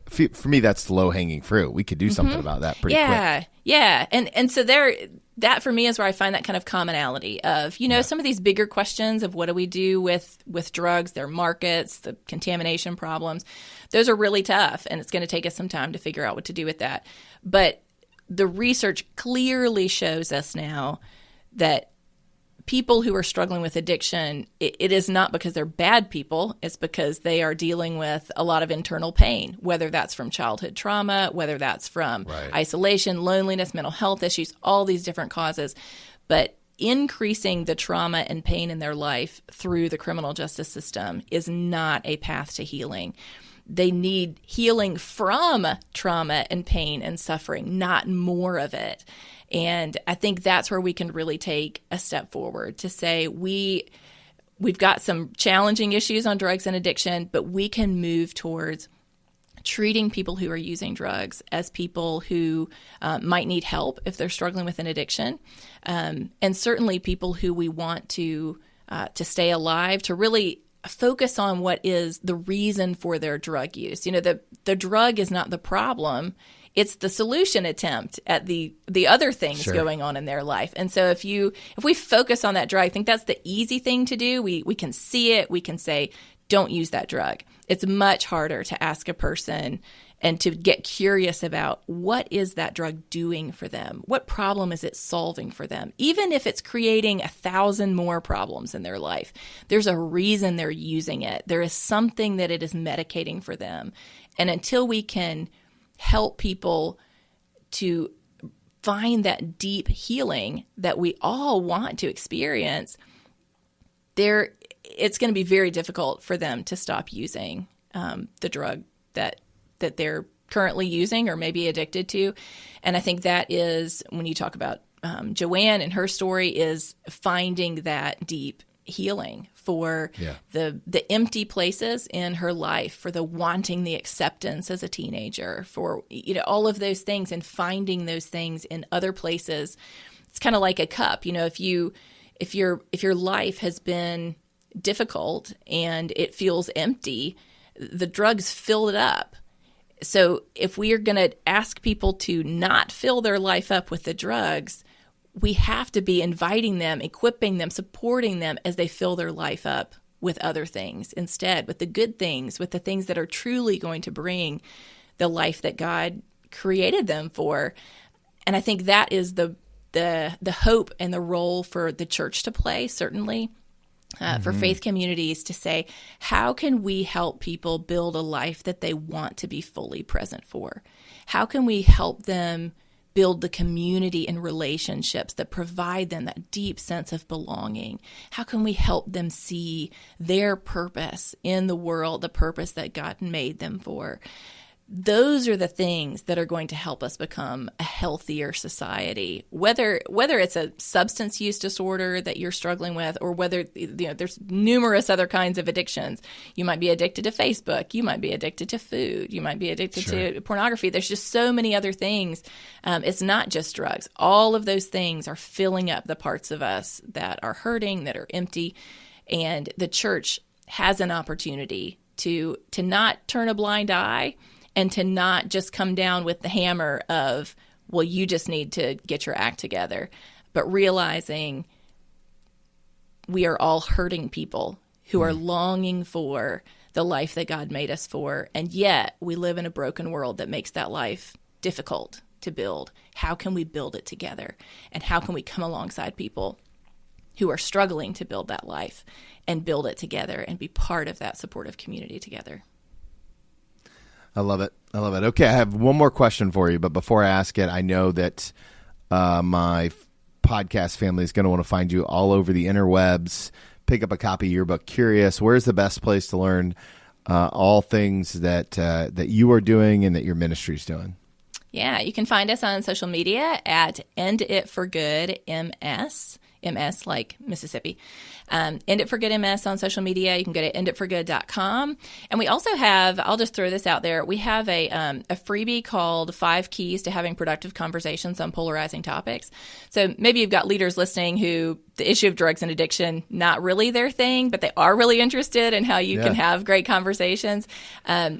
for me. That's low hanging fruit. We could do something about that pretty quick. Yeah, and so that for me is where I find that kind of commonality of some of these bigger questions of what do we do with drugs, their markets, the contamination problems. Those are really tough, and it's going to take us some time to figure out what to do with that. But the research clearly shows us now that people who are struggling with addiction, it is not because they're bad people. It's because they are dealing with a lot of internal pain, whether that's from childhood trauma, whether that's from isolation, loneliness, mental health issues, all these different causes. But increasing the trauma and pain in their life through the criminal justice system is not a path to healing. They need healing from trauma and pain and suffering, not more of it. And I think that's where we can really take a step forward to say we've got some challenging issues on drugs and addiction, but we can move towards treating people who are using drugs as people who might need help if they're struggling with an addiction, and certainly people who we want to stay alive, to really focus on what is the reason for their drug use. The drug is not the problem. It's the solution attempt at the other things going on in their life. And so if we focus on that drug, I think that's the easy thing to do. We can see it. We can say, don't use that drug. It's much harder to ask a person and to get curious about what is that drug doing for them? What problem is it solving for them? Even if it's creating 1,000 more problems in their life, there's a reason they're using it. There is something that it is medicating for them. And until we can help people to find that deep healing that we all want to experience, it's going to be very difficult for them to stop using the drug that they're currently using or maybe addicted to. And I think that is, when you talk about Joanne and her story, is finding that deep healing for the empty places in her life, for the wanting the acceptance as a teenager, for all of those things, and finding those things in other places. It's kind of like a cup. If your life has been difficult and it feels empty, the drugs fill it up. So if we are going to ask people to not fill their life up with the drugs, we have to be inviting them, equipping them, supporting them as they fill their life up with other things instead, with the good things, with the things that are truly going to bring the life that God created them for. And I think that is the hope and the role for the church to play, certainly. For faith communities to say, how can we help people build a life that they want to be fully present for? How can we help them build the community and relationships that provide them that deep sense of belonging? How can we help them see their purpose in the world, the purpose that God made them for? Those are the things that are going to help us become a healthier society. Whether it's a substance use disorder that you're struggling with, or whether there's numerous other kinds of addictions. You might be addicted to Facebook. You might be addicted to food. You might be addicted to pornography. There's just so many other things. It's not just drugs. All of those things are filling up the parts of us that are hurting, that are empty, and the church has an opportunity to not turn a blind eye, and to not just come down with the hammer of, well, you just need to get your act together, but realizing we are all hurting people who are longing for the life that God made us for, and yet we live in a broken world that makes that life difficult to build. How can we build it together? And how can we come alongside people who are struggling to build that life and build it together and be part of that supportive community together? I love it. Okay, I have one more question for you, but before I ask it, I know that my podcast family is going to want to find you all over the interwebs. Pick up a copy of your book, Curious. Where's the best place to learn all things that you are doing and that your ministry is doing? Yeah, you can find us on social media at End It for Good MS. MS like Mississippi. End It for Good MS on social media. You can go to enditforgood.com. And we also have, I'll just throw this out there, we have a freebie called 5 Keys to Having Productive Conversations on Polarizing Topics. So maybe you've got leaders listening who the issue of drugs and addiction, not really their thing, but they are really interested in how you can have great conversations.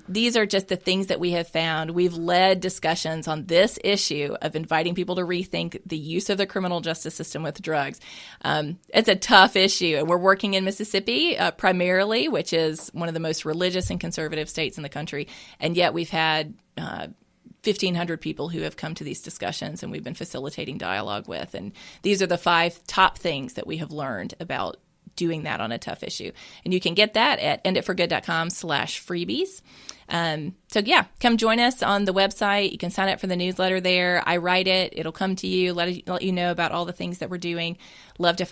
These are just the things that we have found. We've led discussions on this issue of inviting people to rethink the use of the criminal justice system with drugs. It's a tough issue. And we're working in Mississippi primarily, which is one of the most religious and conservative states in the country. And yet we've had 1,500 people who have come to these discussions and we've been facilitating dialogue with. And these are the 5 top things that we have learned about doing that on a tough issue. And you can get that at enditforgood.com/freebies. So yeah, come join us on the website. You can sign up for the newsletter there. I write it. It'll come to you, let you know about all the things that we're doing. Love to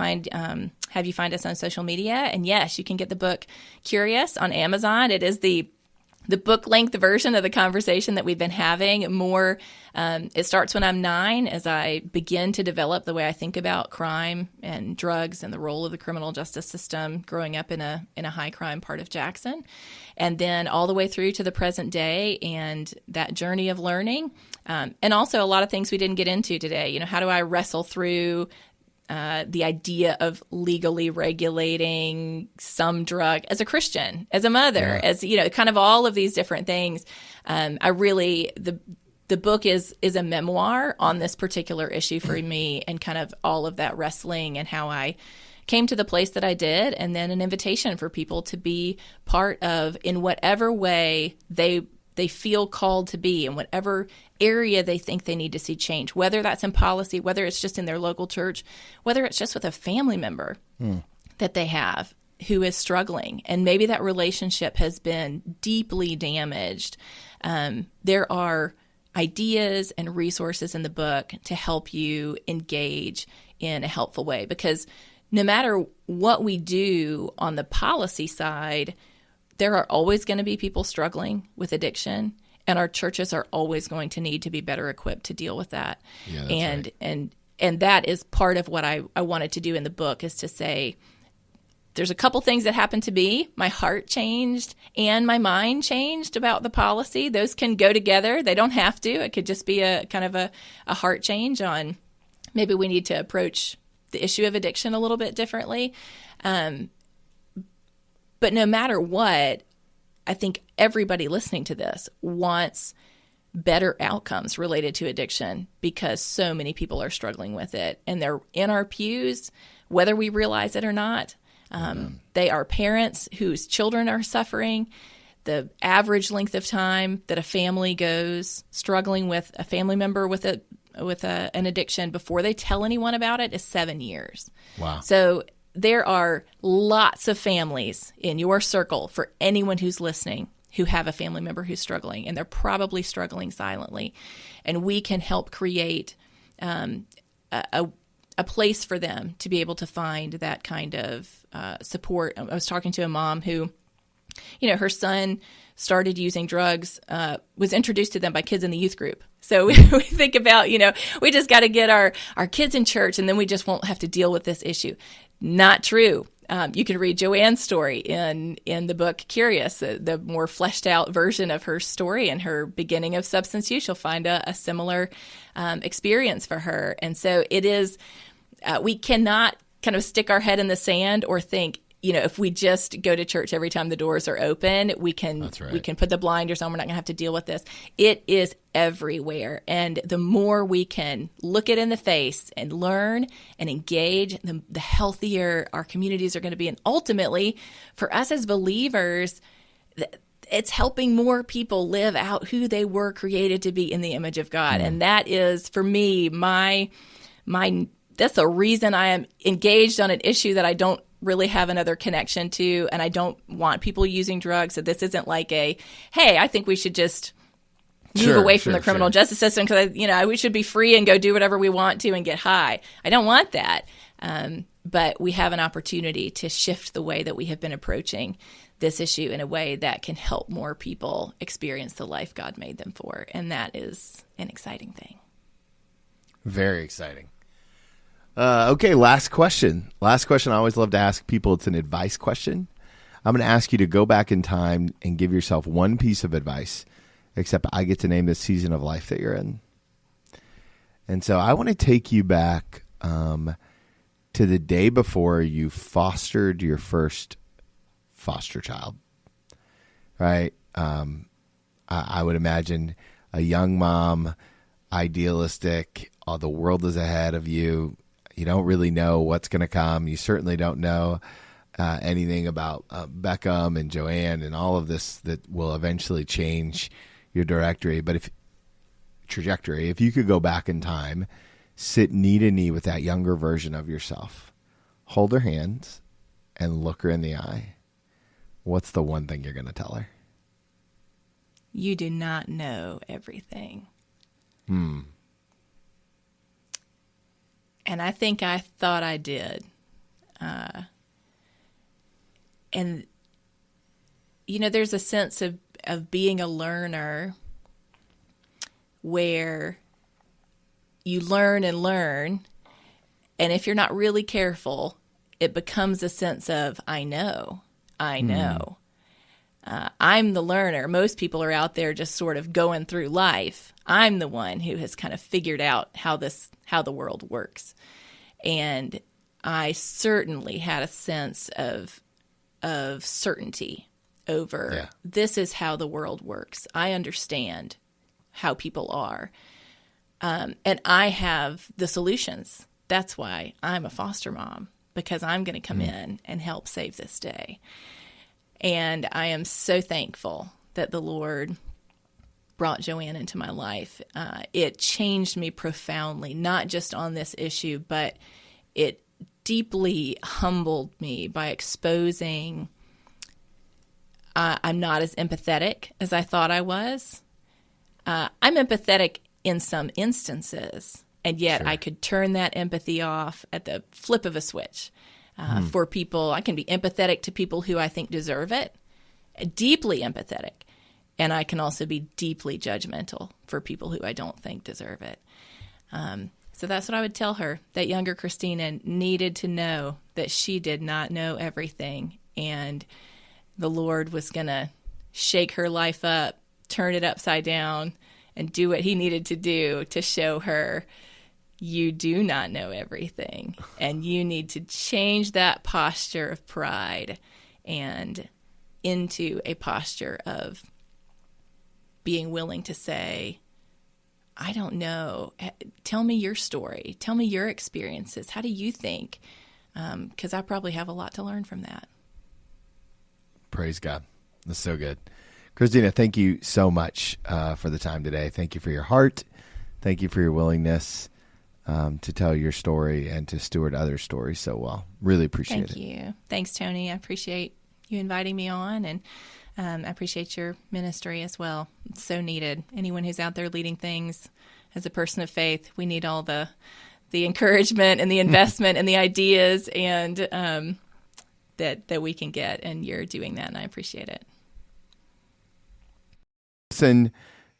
have you find us on social media. And yes, you can get the book Curious on Amazon. It is the book-length version of the conversation that we've been having. It starts when I'm 9 as I begin to develop the way I think about crime and drugs and the role of the criminal justice system growing up in a high-crime part of Jackson. And then all the way through to the present day and that journey of learning. And also a lot of things we didn't get into today. How do I wrestle through the idea of legally regulating some drug as a Christian, as a mother, as, kind of all of these different things. The book is a memoir on this particular issue for me and kind of all of that wrestling and how I came to the place that I did, and then an invitation for people to be part of in whatever way they feel called to be, in whatever area they think they need to see change, whether that's in policy, whether it's just in their local church, whether it's just with a family member that they have who is struggling, and maybe that relationship has been deeply damaged. There are ideas and resources in the book to help you engage in a helpful way, because no matter what we do on the policy side, there are always going to be people struggling with addiction, and our churches are always going to need to be better equipped to deal with that. Yeah, that's and right. and that is part of what I wanted to do in the book, is to say there's a couple things that happened to me. My heart changed and my mind changed about the policy. Those can go together. They don't have to. It could just be a kind of a heart change on maybe we need to approach the issue of addiction a little bit differently. But no matter what, I think everybody listening to this wants better outcomes related to addiction because so many people are struggling with it, and they're in our pews, whether we realize it or not. They are parents whose children are suffering. The average length of time that a family goes struggling with a family member with an addiction before they tell anyone about it is 7 years. Wow. So there are lots of families in your circle, for anyone who's listening, who have a family member who's struggling, and they're probably struggling silently. And we can help create a place for them to be able to find that kind of support. I was talking to a mom who, her son started using drugs, was introduced to them by kids in the youth group. So we think about, we just got to get our kids in church and then we just won't have to deal with this issue. Not true. You can read Joanne's story in the book Curious, the more fleshed out version of her story and her beginning of substance use. You'll find a similar experience for her. And so it is, we cannot kind of stick our head in the sand or think, if we just go to church every time the doors are open, we can put the blinders on. We're not going to have to deal with this. It is everywhere. And the more we can look it in the face and learn and engage, the healthier our communities are going to be. And ultimately, for us as believers, it's helping more people live out who they were created to be in the image of God. And that is, for me, that's the reason I am engaged on an issue that I don't really have another connection to, and I don't want people using drugs. So this isn't like hey, I think we should just move away from the criminal justice system because we should be free and go do whatever we want to and get high. I don't want that. But we have an opportunity to shift the way that we have been approaching this issue in a way that can help more people experience the life God made them for, and that is an exciting thing. Very exciting. Okay, last question. I always love to ask people. It's an advice question. I'm going to ask you to go back in time and give yourself one piece of advice, except I get to name the season of life that you're in. And so I want to take you back to the day before you fostered your first foster child, right? I would imagine a young mom, idealistic, the world is ahead of you. You don't really know what's going to come. You certainly don't know anything about Beckham and Joanne and all of this that will eventually change your trajectory. But if you could go back in time, sit knee to knee with that younger version of yourself, hold her hands and look her in the eye, what's the one thing you're going to tell her? You do not know everything. And I think I thought I did. And, there's a sense of being a learner where you learn and learn. And if you're not really careful, it becomes a sense of, I know. I'm the learner. Most people are out there just sort of going through life. I'm the one who has kind of figured out how the world works. And I certainly had a sense of certainty over this is how the world works. I understand how people are. And I have the solutions. That's why I'm a foster mom, because I'm going to come in and help save this day. And I am so thankful that the Lord brought Joanne into my life. It changed me profoundly, not just on this issue, but it deeply humbled me by exposing I'm not as empathetic as I thought I was. I'm empathetic in some instances, and yet I could turn that empathy off at the flip of a switch. For people, I can be empathetic to people who I think deserve it, deeply empathetic. And I can also be deeply judgmental for people who I don't think deserve it. So that's what I would tell her. That younger Christina needed to know that she did not know everything. And the Lord was going to shake her life up, turn it upside down, and do what he needed to do to show her, you do not know everything. And you need to change that posture of pride and into a posture of being willing to say, I don't know. Tell me your story. Tell me your experiences. How do you think? Because I probably have a lot to learn from that. Praise God. That's so good. Christina, thank you so much for the time today. Thank you for your heart. Thank you for your willingness to tell your story and to steward other stories so well. Really appreciate it. Thank you. Thanks, Tony. I appreciate you inviting me on, and I appreciate your ministry as well. It's so needed. Anyone who's out there leading things as a person of faith, we need all the encouragement and the investment and the ideas and that we can get, and you're doing that, and I appreciate it. Listen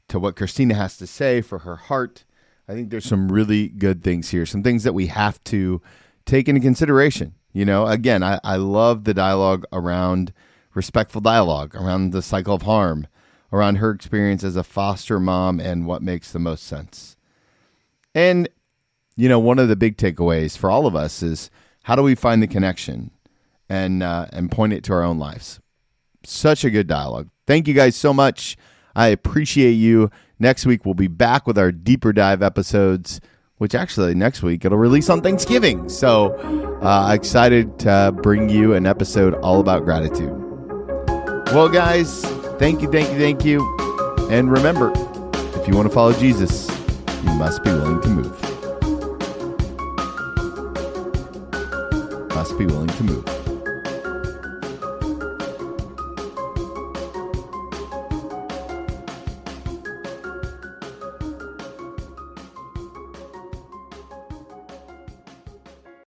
to what Christina has to say for her heart. I think there's some really good things here, some things that we have to take into consideration. You know, again, I love the dialogue around respectful dialogue, around the cycle of harm, around her experience as a foster mom and what makes the most sense. And, you know, one of the big takeaways for all of us is how do we find the connection and point it to our own lives? Such a good dialogue. Thank you guys so much. I appreciate you. Next week, we'll be back with our deeper dive episodes, which actually next week it'll release on Thanksgiving. So excited to bring you an episode all about gratitude. Well, guys, thank you. And remember, if you want to follow Jesus, you must be willing to move. Must be willing to move.